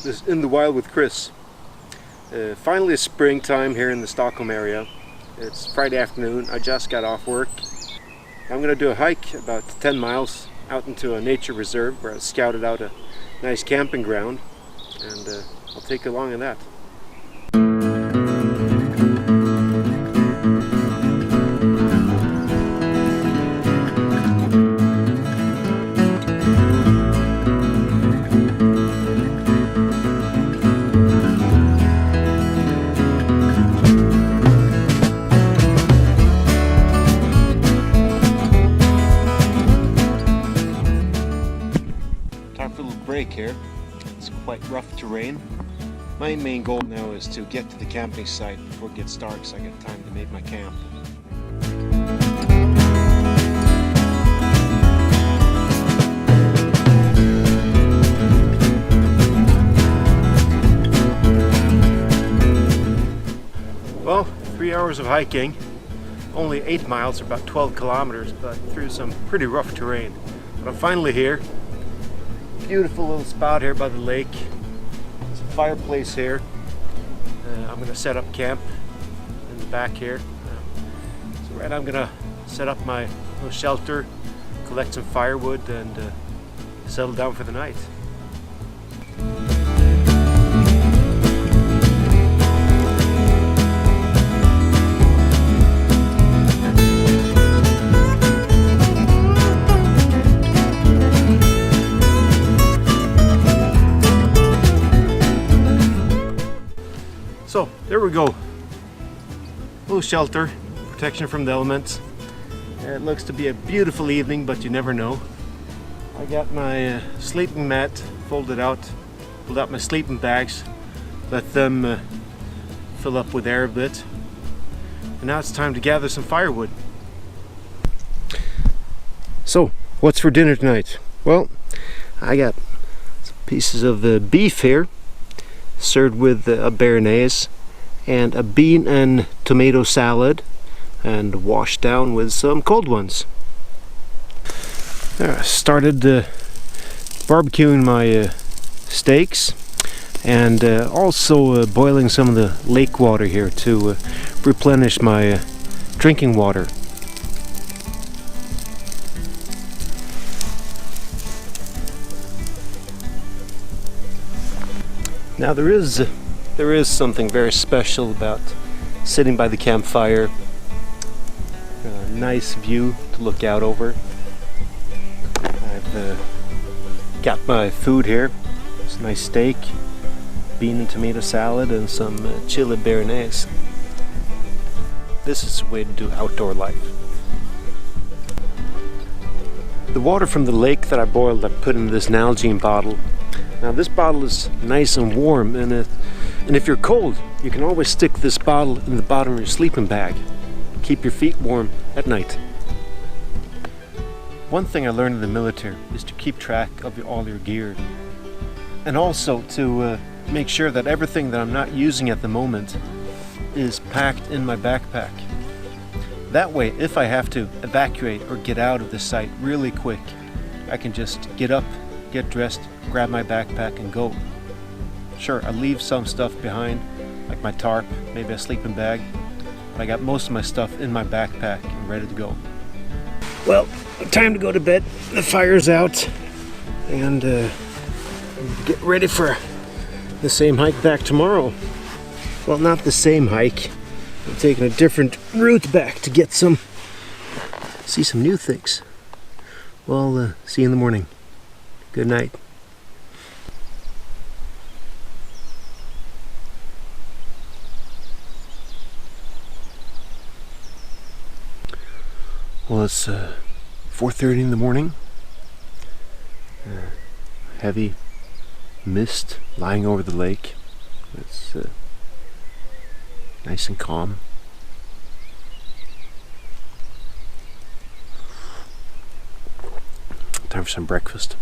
This is In the Wild with Chris. Finally it's springtime here in the Stockholm area. It's Friday afternoon. I just got off work. I'm going to do a hike about 10 miles out into a nature reserve where I scouted out a nice camping ground, and I'll take you along in that. Time for a little break here. It's quite rough terrain. My main goal now is to get to the camping site before it gets dark so I get time to make my camp. Well, 3 hours of hiking, only 8 miles, or about 12 kilometers, but through some pretty rough terrain. But I'm finally here. Beautiful little spot here by the lake. There's a fireplace here. I'm going to set up camp in the back here. I'm going to set up my little shelter, collect some firewood, and settle down for the night. So there we go, little shelter, protection from the elements. It looks to be a beautiful evening, but you never know. I got my sleeping mat folded out, pulled out my sleeping bags, let them fill up with air a bit, and now it's time to gather some firewood. So what's for dinner tonight? Well, I got some pieces of beef here, served with a béarnaise and a bean and tomato salad, and washed down with some cold ones. I started barbecuing my steaks, and also boiling some of the lake water here to replenish my drinking water. Now there is something very special about sitting by the campfire. A nice view to look out over. I've got my food here. It's a nice steak, bean and tomato salad, and some chili béarnaise. This is the way to do outdoor life. The water from the lake that I boiled, I put in this Nalgene bottle. Now this bottle is nice and warm, and if you're cold, you can always stick this bottle in the bottom of your sleeping bag. Keep your feet warm at night. One thing I learned in the military is to keep track of all your gear, and also to make sure that everything that I'm not using at the moment is packed in my backpack. That way, if I have to evacuate or get out of the site really quick, I can just get up, get dressed, grab my backpack and go. Sure, I leave some stuff behind, like my tarp, maybe a sleeping bag, but I got most of my stuff in my backpack and ready to go. Well, time to go to bed. The fire's out, and get ready for the same hike back tomorrow. Well, not the same hike. I'm taking a different route back to see some new things. Well, see you in the morning. Good night. Well, it's 4:30 in the morning. Heavy mist lying over the lake. It's nice and calm. Time for some breakfast.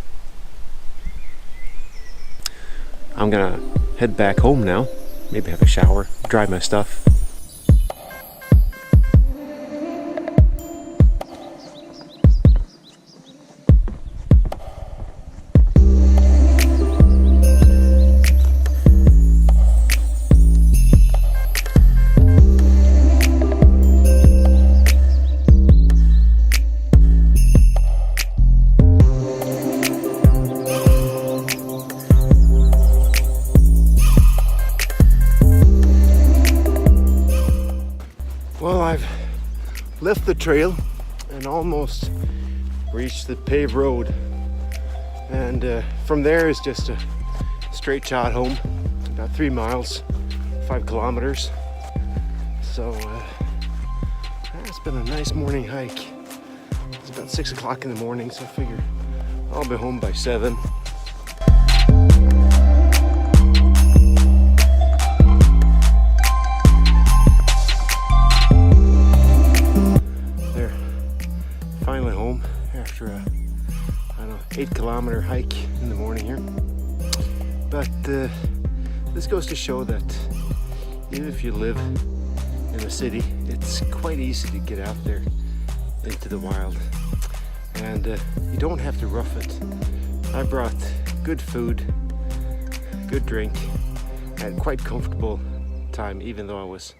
I'm gonna head back home now. Maybe have a shower, dry my stuff. left the trail and almost reached the paved road. And from there is just a straight shot home, about 3 miles, 5 kilometers. So it's been a nice morning hike. It's about 6 o'clock in the morning, so I figure I'll be home by 7. There, finally home after a 8-kilometer hike in the morning here. But this goes to show that even if you live in a city, it's quite easy to get out there into the wild, and you don't have to rough it. I brought good food, good drink, and quite comfortable time, even though I was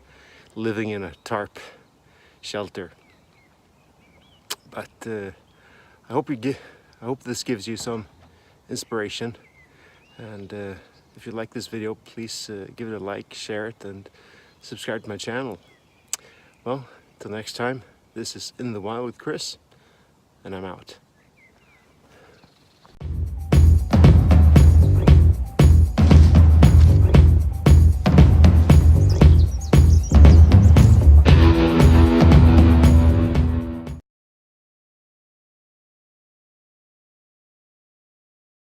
living in a tarp shelter. But I hope this gives you some inspiration, and if you like this video, please give it a like, share it, and subscribe to my channel. Well, till next time, this is In the Wild with Chris, and I'm out.